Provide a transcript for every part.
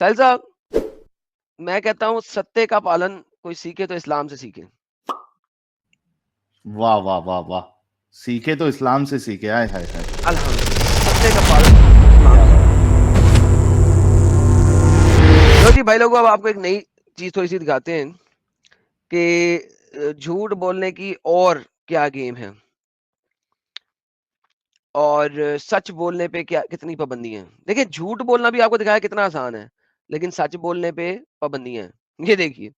साहिल साहब, मैं कहता हूँ सत्य का पालन कोई सीखे तो इस्लाम से सीखे। वाह वाह वाह वाह। सीखे तो इस्लाम से सीखे, आय हाय हाय। अल्हम्दुलिल्लाह, सत्य का पालन इस्लाम क्या से बात। सीखे। लो जी भाई लोगों, अब आपको एक नई चीज थोड़ी सी दिखाते हैं कि झूठ बोलने की और क्या गेम है और सच बोलने पे क्या कितनी पाबंदी है। देखिए, झूठ बोलना भी आपको दिखाया कितना आसान है, लेकिन सच बोलने पे पाबंदियां हैं। ये देखिए,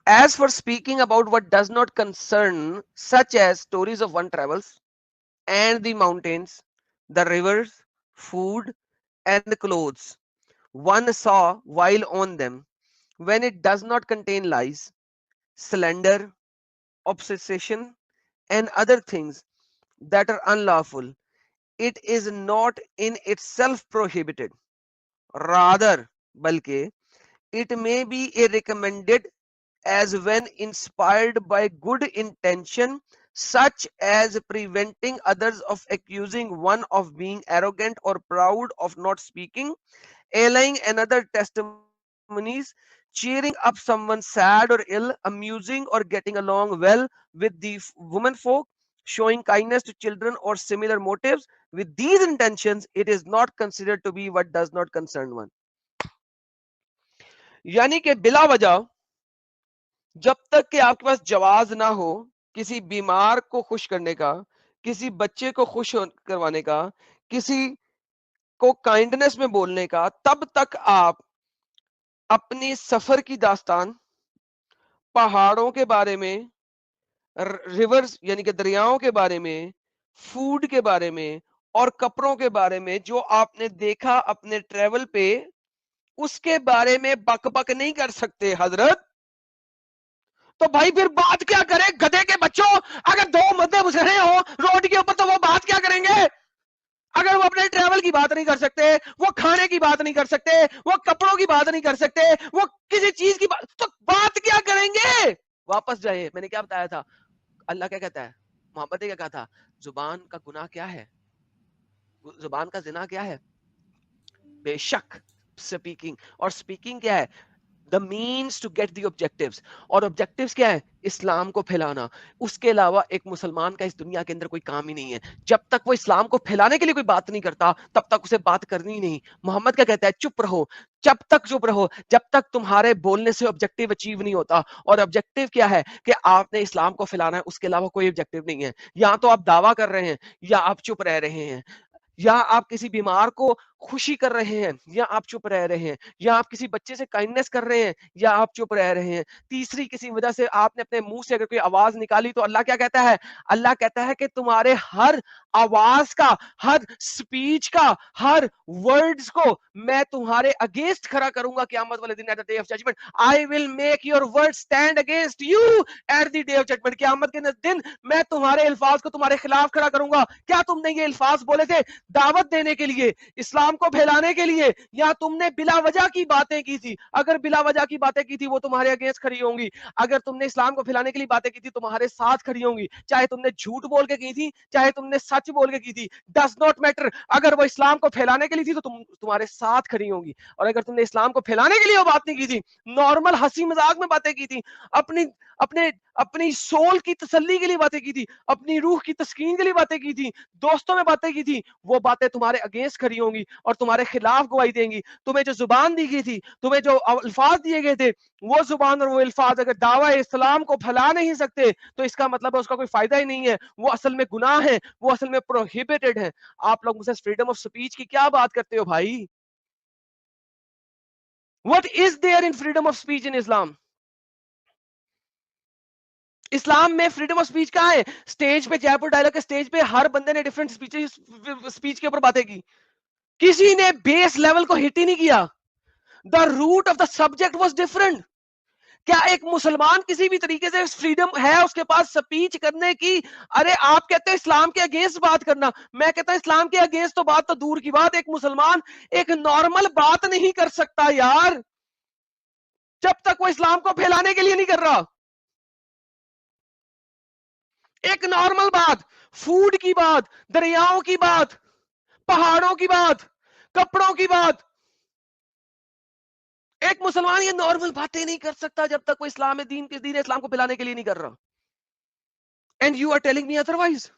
as for speaking about what does not concern, such as stories of one travels and the mountains, the rivers, food, and the clothes one saw while on them, when it does not contain lies, slander, obsession, and other things that are unlawful, it is not in itself prohibited. Rather, balki, it may be a recommended as when inspired by good intention, such as preventing others of accusing one of being arrogant or proud of not speaking, allaying another testimonies, cheering up someone sad or ill, amusing or getting along well with the women folk, showing kindness to children or similar motives. With these intentions, it is not considered to be what does not concern one. यानी कि बिला वजह जब तक कि आपके पास जवाज ना हो किसी बीमार को खुश करने का, किसी बच्चे को खुश करवाने का, किसी को काइंडनेस में बोलने का, तब तक आप अपनी सफर की दास्तान, पहाड़ों के बारे में, रिवर्स यानी कि दरियाओं के बारे में, फूड के बारे में और कपड़ों के बारे में जो आपने देखा अपने ट्रेवल पे, उसके बारे में बक बक नहीं कर सकते हजरत। तो भाई फिर बात क्या करें गधे के बच्चों। अगर दो मध्य मुसरे हो रोड के ऊपर तो वो बात क्या करेंगे। अगर वो अपने ट्रैवल की बात नहीं कर सकते, वो खाने की बात नहीं कर सकते, वो कपड़ों की बात नहीं कर सकते, वो किसी चीज की बात, तो बात क्या करेंगे। वापस जाए, मैंने क्या बताया था, अल्लाह क्या कहता है, मोहम्मद ने क्या कहा था, जुबान का गुनाह क्या है, जुबान का जिना क्या है, बेशक स्पीकिंग। और स्पीकिंग क्या है, the means to get the objectives. और ऑब्जेक्टिव्स क्या है, इस्लाम को फैलाना। उसके अलावा एक मुसलमान का इस दुनिया के अंदर कोई काम ही नहीं है। जब तक वो इस्लाम को फैलाने के लिए कोई बात नहीं करता, तब तक उसे बात करनी ही नहीं। मोहम्मद क्या कहता है, चुप रहो, जब तक चुप रहो, जब तक तुम्हारे बोलने से ऑब्जेक्टिव अचीव नहीं होता। और ऑब्जेक्टिव क्या है कि आपने इस्लाम को फैलाना है, उसके अलावा कोई ऑब्जेक्टिव नहीं है। या तो आप दावा कर रहे हैं, या आप चुप रह रहे हैं, या आप किसी बीमार को खुशी कर रहे हैं, या आप चुप रह रहे हैं, या आप किसी बच्चे से काइंडनेस कर रहे हैं, या आप चुप रह रहे हैं। तीसरी किसी वजह से आपने अपने मुंह से अगर कोई आवाज निकाली, तो अल्लाह क्या कहता है, अल्लाह कहता है कि तुम्हारे हर आवाज का, हर स्पीच का, हर वर्ड्स को मैं तुम्हारे अगेंस्ट खड़ा करूंगा क़यामत वाले दिन, at the day of judgment. I will make your word stand against you at the day of judgment. क़यामत के दिन मैं तुम्हारे अल्फाज को तुम्हारे खिलाफ खड़ा करूंगा। क्या तुमने ये अल्फाज बोले थे दावत देने के लिए, इस्लाम को फैलाने के लिए, या तुमने बिला वजह की बातें की थी। अगर बिला वजह की बातें की थी, वो तुम्हारे अगेंस्ट खड़ी होंगी। अगर तुमने इस्लाम को फैलाने के लिए बातें की थी, तुम्हारे साथ खड़ी होंगी। चाहे तुमने झूठ बोल के की थी, चाहे तुमने सच बोल के की थी, डज नॉट मैटर। अगर वो इस्लाम को फैलाने के लिए थी, तो तुम्हारे साथ खड़ी होंगी। और अगर तुमने इस्लाम को फैलाने के लिए वो बात नहीं की थी, नॉर्मल हंसी मजाक में बातें की थी, अपनी अपने अपनी सोल की तसल्ली के लिए बातें की थी, अपनी रूह की तस्कीन के लिए बातें की थी, दोस्तों में बातें की थी, वो बातें तुम्हारे अगेंस्ट खड़ी होंगी और तुम्हारे खिलाफ गवाही देंगी। तुम्हें जो जुबान दी गई थी, तुम्हें जो अल्फाज दिए गए थे, वो जुबान और वो अल्फाज अगर दावा इस्लाम को फैला नहीं सकते, तो इसका मतलब है उसका कोई फायदा ही नहीं है। वो असल में गुनाह है, वो असल में प्रोहिबिटेड है। आप लोग मुझसे फ्रीडम ऑफ स्पीच की क्या बात करते हो भाई। What is there in freedom of speech in Islam. इस्लाम में फ्रीडम ऑफ स्पीच कहां है। स्टेज पे, जयपुर डायलॉग के स्टेज पे हर बंदे ने डिफरेंट स्पीच के ऊपर बातें की, किसी ने बेस लेवल को हिट ही नहीं किया। The root of the subject was different. क्या एक मुसलमान किसी भी तरीके से फ्रीडम है उसके पास स्पीच करने की। अरे आप कहते हैं इस्लाम के अगेंस्ट बात करना, मैं कहता हूं इस्लाम के अगेंस्ट तो बात तो दूर की बात, एक मुसलमान एक नॉर्मल बात नहीं कर सकता यार, जब तक वो इस्लाम को फैलाने के लिए नहीं कर रहा। एक नॉर्मल बात, फूड की बात, दरियाओं की बात, पहाड़ों की बात, कपड़ों की बात, एक मुसलमान ये नॉर्मल बातें नहीं कर सकता जब तक वो इस्लाम में दीन इस्लाम को फैलाने के लिए नहीं कर रहा। And you are telling me otherwise.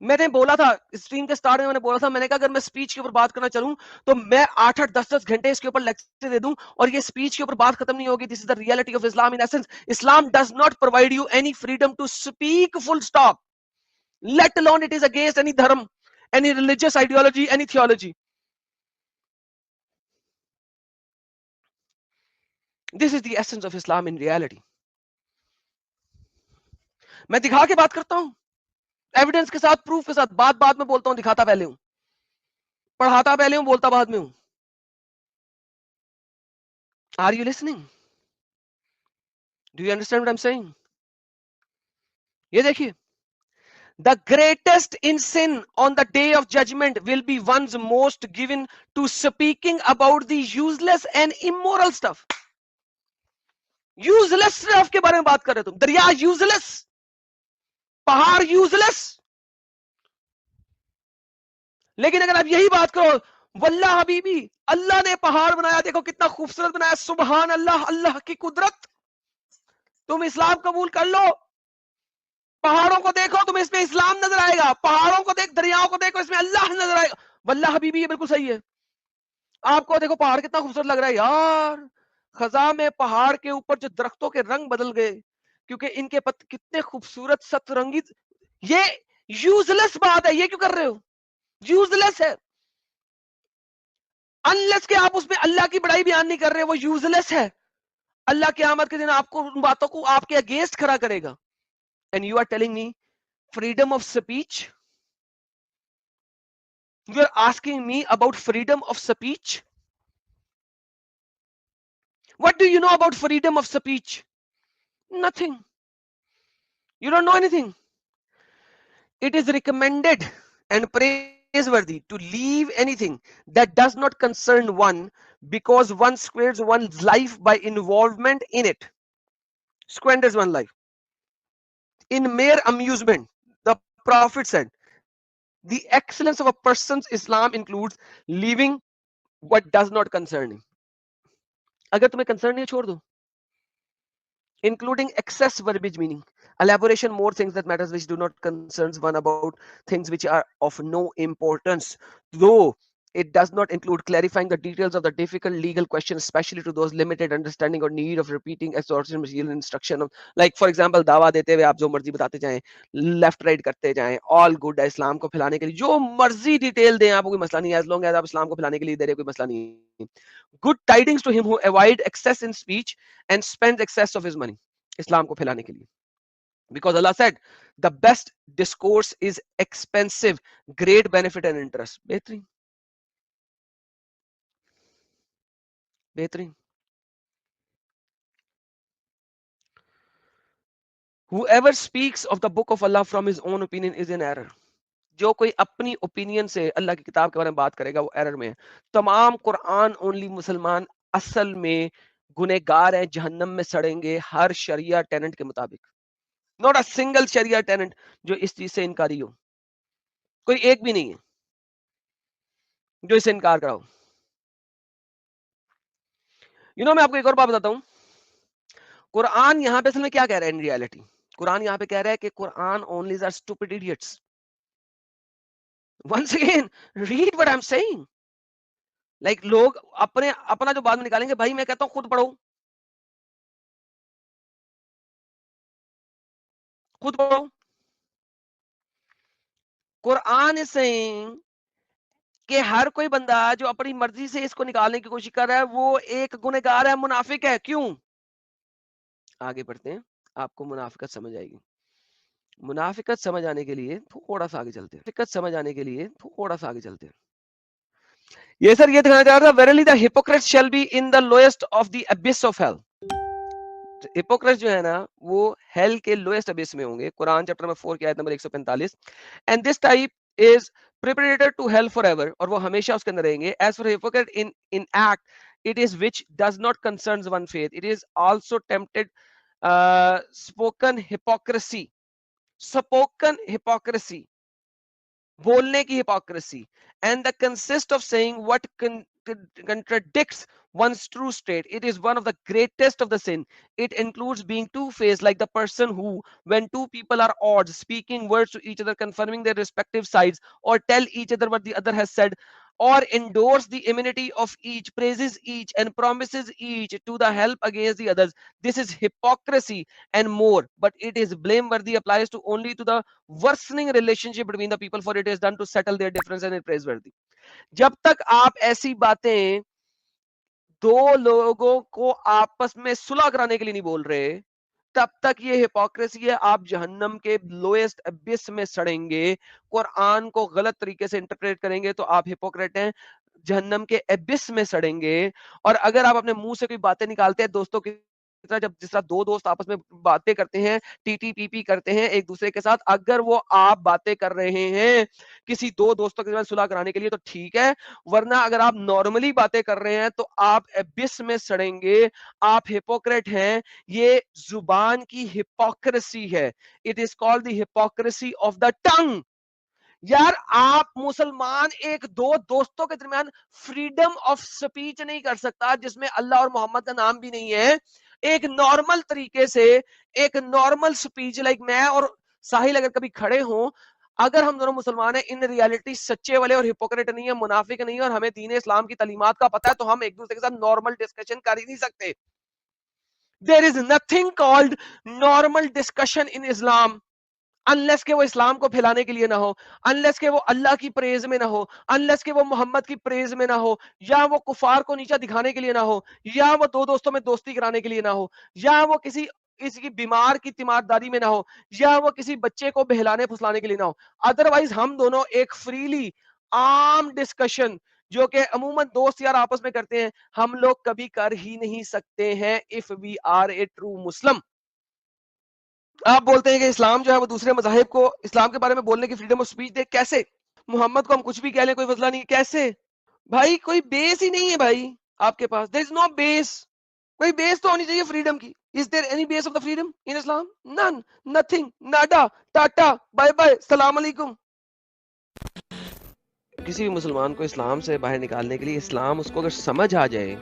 मैंने बोला था स्ट्रीम के स्टार्ट में, मैंने बोला था, मैंने कहा अगर मैं स्पीच के ऊपर बात करना चलूं तो मैं 8-8 10-10 घंटे इसके ऊपर लेक्चर दे दूं और ये स्पीच के ऊपर बात खत्म नहीं होगी। This is the reality of Islam in essence. Islam does not provide you any freedom to speak full stop, let alone it is against any dharma, any religious ideology, any theology. This is the essence of Islam in reality. मैं दिखा के बात करता हूं, evidence के साथ, proof के साथ। बात बाद में बोलता हूं, दिखाता पहले हूं, पढ़ाता पहले हूं, बोलता बाद में हूं। Are you listening? Do you understand what I am saying? ये देखिए, the greatest in sin on the day of judgment will be one's most given to speaking about the useless and immoral stuff. Useless stuff के बारे में बात कर रहे तुम। दरिया यूजलेस, पहाड़ यूजलेस। लेकिन अगर आप यही बात करो, वल्लाह हबीबी अल्लाह ने पहाड़ बनाया, देखो कितना खूबसूरत बनाया, सुबहान अल्लाह, अल्लाह की कुदरत, तुम इस्लाम कबूल कर लो, पहाड़ों को देखो तुम्हें इसमें इस्लाम नजर आएगा, पहाड़ों को देख, दरियाओं को देखो, इसमें अल्लाह नजर आएगा। वल्लाह हबीबी ये बिल्कुल सही है। आपको देखो पहाड़ कितना खूबसूरत लग रहा है यार, खजा में पहाड़ के ऊपर जो दरख्तों के रंग बदल गए क्योंकि इनके पत्ते कितने खूबसूरत सतरंगी। ये यूजलेस बात है, ये क्यों कर रहे हो? यूजलेस है। अनलेस के आप उसमें अल्लाह की बड़ाई बयान नहीं कर रहे, वो यूजलेस है। अल्लाह क़यामत के दिन आपको उन बातों को आपके अगेंस्ट खड़ा करेगा। And you are telling me freedom of speech, you are asking me about freedom of speech. What do you know about freedom of speech? Nothing. You don't know anything. It is recommended and praiseworthy to leave anything that does not concern one because one squanders one's life by involvement in it. Squanders one's life in mere amusement. The Prophet said, the excellence of a person's Islam includes leaving what does not concern him. अगर तुम्हें concern नहीं है, छोड़ दो. Including excess verbiage, meaning elaboration more things that matters which do not concerns one about things which are of no importance, though it does not include clarifying the details of the difficult legal questions, especially to those limited understanding or need of repeating exhaustive material instruction of, like for example दावा देते हुए आप जो मर्जी बताते जाएं, left right करते जाएं, ऑल गुड है इस्लाम को फैलाने के लिए, जो मर्जी डिटेल दें आपको कोई मसला नहीं है, एज लॉन्ग एज आप इस्लाम को फैलाने के लिए दे रहे कोई मसला नहीं है। Good tidings to him who avoid excess in speech and spends excess of his money. इस्लाम को फैलाने के लिए, because Allah said the best discourse is expensive, great benefit and interest. बेहतरीन, बेहतरीन। Whoever speaks of the book of Allah from his own opinion is in error. जो कोई अपनी opinion से अल्लाह की किताब के बारे में बात करेगा वो एरर में है। तमाम कुरान ओनली मुसलमान असल में गुनहगार हैं, जहन्नम में सड़ेंगे हर शरिया टेनेंट के मुताबिक। नॉट अ सिंगल शरिया टेनेंट जो इस चीज से इनकारी हो, कोई एक भी नहीं है जो इससे इनकार कराओ। मैं आपको एक और बात बताता हूं, कुरान यहां पे असल में क्या कह रहा है इन रियलिटी? कुरान यहां पे कह रहा है कि Quran only are stupid idiots. Once again read what I am saying. Like लोग अपना जो बाद में निकालेंगे, भाई मैं कहता हूं खुद पढ़ो, खुद पढ़ो। कुरान इज सेइंग कि हर कोई बंदा जो अपनी मर्जी से इसको निकालने की कोशिश कर रहा है वो एक गुनहगार है, मुनाफिक है। क्यों? आगे बढ़ते हैं, आपको मुनाफिकत समझ आएगी। मुनाफिकत समझ आने के लिए थोड़ा सा आगे चलते हैं, ये सर ये दिखाना चाह रहा था, verily the hypocrites shall be in the lowest of the abyss of hell. Hypocrites जो है ना वो हेल के लोएस्ट अबिस में होंगे। कुरान चैप्टर नंबर 4 की आयत number 145। And this type is preparated to hell forever, और वो हमेशा उसके अंदर रहेंगे। As for hypocrite in act it is which does not concerns one faith, it is also tempted spoken hypocrisy, बोलने की hypocrisy, and the consist of saying what contradicts one's true state. It is one of the greatest of the sin. It includes being two-faced, like the person who, when two people are odd, speaking words to each other, confirming their respective sides, or tell each other what the other has said, or endorse the immunity of each, praises each, and promises each to the help against the others. This is hypocrisy and more, but it is blameworthy, applies to only to the worsening relationship between the people, for it is done to settle their difference and is praiseworthy. जब तक आप ऐसी बातें दो लोगों को आपस में सुलह कराने के लिए नहीं बोल रहे, तब तक ये हिपोक्रेसी है। आप जहन्नम के लोएस्ट अबिस में सड़ेंगे। कुरान को गलत तरीके से इंटरप्रेट करेंगे तो आप हिपोक्रेट हैं, जहन्नम के अबिस में सड़ेंगे। और अगर आप अपने मुंह से कोई बातें निकालते हैं दोस्तों की तरह, जब जिस तरह दो दोस्त आपस में बातें करते हैं, टीटीपीपी करते हैं एक दूसरे के साथ, अगर वो आप बातें कर रहे हैं किसी दो दोस्तों के साथ सुलह कराने के लिए तो ठीक है, वरना अगर आप नॉर्मली बातें कर रहे हैं तो आप एबिस में सड़ेंगे, आप हिपोक्रेट हैं। ये जुबान की हिपोक्रेसी है। It is called the hypocrisy of the tongue. यार आप मुसलमान एक दो दोस्तों के दरमियान फ्रीडम ऑफ स्पीच नहीं कर सकता जिसमें अल्लाह और मोहम्मद का नाम भी नहीं है। एक नॉर्मल तरीके से, एक नॉर्मल स्पीच, लाइक मैं और साहिल अगर कभी खड़े हों, अगर हम दोनों मुसलमान हैं, इन रियलिटी सच्चे वाले और हिपोक्रेट नहीं है, मुनाफिक नहीं है, और हमें दीन इस्लाम की तालीमात का पता है, तो हम एक दूसरे के साथ नॉर्मल डिस्कशन कर ही नहीं सकते। There is nothing called normal discussion in Islam, unless के वो इस्लाम को फैलाने के लिए ना हो, अनलेस के वो अल्लाह की प्रेज में ना हो, अनलेस के वो मोहम्मद की प्रेज में ना हो, या वो कुफार को नीचा दिखाने के लिए ना हो, या वो दो दोस्तों में दोस्ती कराने के लिए ना हो, या वो किसी किसी बीमार की तीमारदारी में ना हो, या वो किसी बच्चे को बहलाने फुसलाने के लिए ना हो। अदरवाइज हम दोनों एक फ्रीली आम डिस्कशन जो कि अमूमन दोस्त यार आपस में करते हैं, हम लोग कभी कर ही नहीं सकते हैं if we are a true Muslim. आप बोलते हैं कि इस्लाम जो है वो दूसरे मज़ाहिब को इस्लाम के बारे में बोलने की फ्रीडम ऑफ स्पीच दे, कैसे? मोहम्मद को हम कुछ भी कह लें, कोई मसला नहीं, कैसे? भाई कोई बेस ही नहीं है भाई आपके पास। There is no base. कोई बेस तो होनी चाहिए फ्रीडम की। Is there any base of the freedom in Islam? None, nothing, nada, tata, bye bye, सलाम अलैकुम। किसी भी मुसलमान को इस्लाम से बाहर निकालने के लिए, इस्लाम उसको अगर समझ आ जाए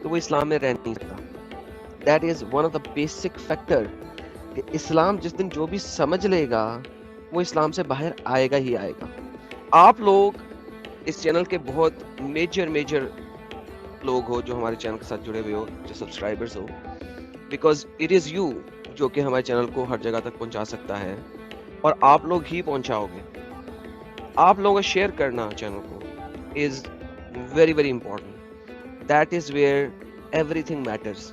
तो वो इस्लाम में रह नहीं सकता। That is one of the basic factor कि इस्लाम जिस दिन जो भी समझ लेगा वो इस्लाम से बाहर आएगा ही आएगा। आप लोग इस चैनल के बहुत मेजर लोग हो जो हमारे चैनल के साथ जुड़े हुए हो, जो सब्सक्राइबर्स हो, बिकॉज इट इज़ यू जो कि हमारे चैनल को हर जगह तक पहुंचा सकता है, और आप लोग ही पहुंचाओगे। आप लोगों का शेयर करना चैनल को is very important. That is where everything matters.